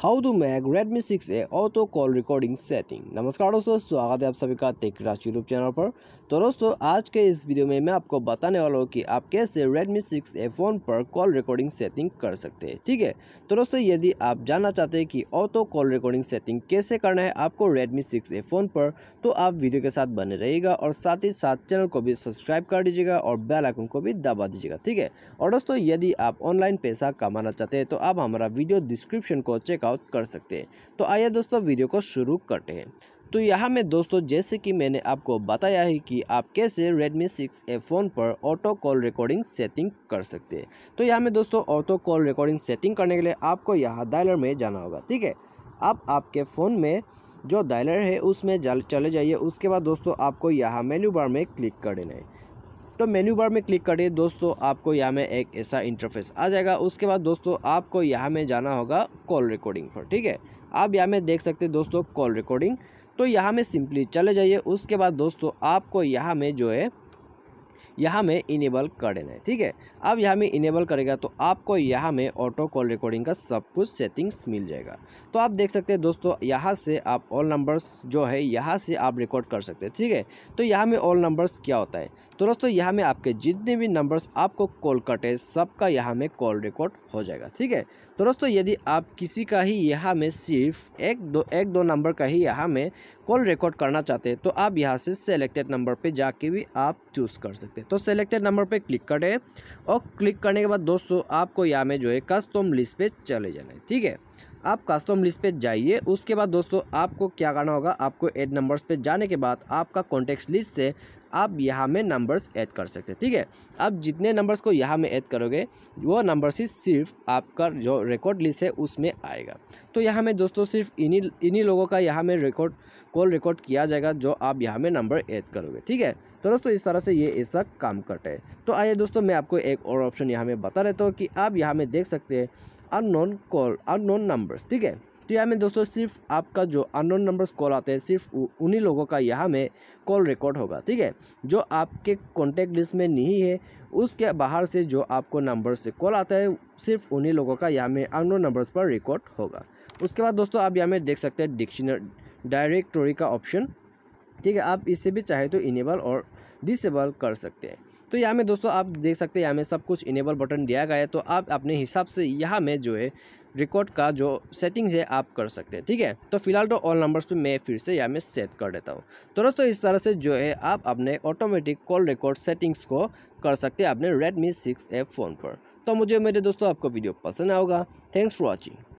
How to make Redmi 6A auto call recording setting. नमस्कार दोस्तों, स्वागत है आप सभी का टेक राज यूट्यूब चैनल पर। तो दोस्तों, आज के इस वीडियो में मैं आपको बताने वाला हूँ कि आप कैसे Redmi 6A फ़ोन पर कॉल रिकॉर्डिंग सेटिंग कर सकते हैं। ठीक है, तो दोस्तों यदि आप जानना चाहते हैं कि ऑटो कॉल रिकॉर्डिंग सेटिंग कैसे करना है आपको Redmi 6A फ़ोन पर, तो आप वीडियो के साथ बने रहिएगा और साथ ही साथ चैनल को भी सब्सक्राइब कर दीजिएगा और बेल आइकन को भी दबा दीजिएगा। ठीक है, और दोस्तों यदि आप ऑनलाइन पैसा कमाना चाहते हैं तो आप हमारा वीडियो डिस्क्रिप्शन को चेकआउट कर सकते हैं। तो आइए दोस्तों वीडियो को शुरू करते हैं। तो यहाँ में दोस्तों जैसे कि मैंने आपको बताया है कि आप कैसे Redmi 6A फ़ोन पर ऑटो कॉल रिकॉर्डिंग सेटिंग कर सकते हैं। तो यहाँ में दोस्तों ऑटो कॉल रिकॉर्डिंग सेटिंग करने के लिए आपको यहाँ डायलर में जाना होगा। ठीक है, आप आपके फ़ोन में जो डायलर है उसमें चले जाइए। उसके बाद दोस्तों आपको यहाँ मेन्यू बार में क्लिक कर देना है। तो मेन्यू बार में क्लिक करिए दोस्तों, आपको यहाँ में एक ऐसा इंटरफेस आ जाएगा। उसके बाद दोस्तों आपको यहाँ में जाना होगा कॉल रिकॉर्डिंग पर। ठीक है, आप यहाँ में देख सकते हैं दोस्तों कॉल रिकॉर्डिंग। तो यहाँ में सिंपली चले जाइए। उसके बाद दोस्तों आपको यहाँ में जो है यहाँ में इनेबल कर देना है। ठीक है, अब यहाँ में इनेबल करेगा तो आपको यहाँ में ऑटो कॉल रिकॉर्डिंग का सब कुछ सेटिंग्स मिल जाएगा। तो आप देख सकते हैं दोस्तों, यहाँ से आप ऑल नंबर्स जो है यहाँ से आप रिकॉर्ड कर सकते हैं। ठीक है, तो यहाँ में ऑल नंबर्स क्या होता है, तो दोस्तों यहाँ में आपके जितने भी नंबर्स आपको कॉल कटे सबका यहाँ में कॉल रिकॉर्ड हो जाएगा। ठीक है, तो दोस्तों यदि आप किसी का ही यहाँ में सिर्फ एक दो नंबर का ही यहाँ में कॉल रिकॉर्ड करना चाहते हैं तो आप यहाँ से सेलेक्टेड नंबर पे जाके भी आप चूज़ कर सकते हैं। तो सेलेक्टेड नंबर पे क्लिक करें और क्लिक करने के बाद दोस्तों आपको यहाँ में जो है कस्टम लिस्ट पे चले जाना है। ठीक है, आप कस्टम लिस्ट पे जाइए। उसके बाद दोस्तों आपको क्या करना होगा, आपको ऐड नंबर्स पे जाने के बाद आपका कॉन्टेक्ट लिस्ट से आप यहाँ में नंबर्स ऐड कर सकते हैं। ठीक है, आप जितने नंबर्स को यहाँ में ऐड करोगे वो नंबर्स ही सिर्फ आपका जो रिकॉर्ड लिस्ट है उसमें आएगा। तो यहाँ में दोस्तों सिर्फ इन्हीं लोगों का यहाँ में कॉल रिकॉर्ड किया जाएगा जो आप यहाँ में नंबर ऐड करोगे। ठीक है, तो दोस्तों इस तरह से ये ऐसा काम करता है। तो आइए दोस्तों मैं आपको एक और ऑप्शन यहाँ में बता देता हूँ कि आप यहाँ में देख सकते हैं अननोन नंबर्स। ठीक है, तो यहाँ में दोस्तों सिर्फ आपका जो अननोन नंबर्स कॉल आते हैं सिर्फ उन्हीं लोगों का यहाँ में कॉल रिकॉर्ड होगा। ठीक है, जो आपके कॉन्टैक्ट लिस्ट में नहीं है उसके बाहर से जो आपको नंबर से कॉल आता है सिर्फ उन्हीं लोगों का यहाँ में अननोन नंबर्स पर रिकॉर्ड होगा। उसके बाद दोस्तों आप यहाँ में देख सकते हैं डायरेक्टरी का ऑप्शन। ठीक है, आप इससे भी चाहे तो इनेबल और डिसेबल कर सकते हैं। तो यहाँ में दोस्तों आप देख सकते हैं यहाँ में सब कुछ इनेबल बटन दिया गया है। तो आप अपने हिसाब से यहाँ में जो है रिकॉर्ड का जो सेटिंग्स है आप कर सकते हैं। ठीक है, तो फिलहाल तो ऑल नंबर्स पे मैं फिर से यहाँ में सेट कर देता हूँ। तो दोस्तों इस तरह से जो है आप अपने ऑटोमेटिक कॉल रिकॉर्ड सेटिंग्स को कर सकते हैं अपने Redmi 6A फ़ोन पर। तो मुझे मेरे दोस्तों आपको वीडियो पसंद आएगा। Thanks for watching.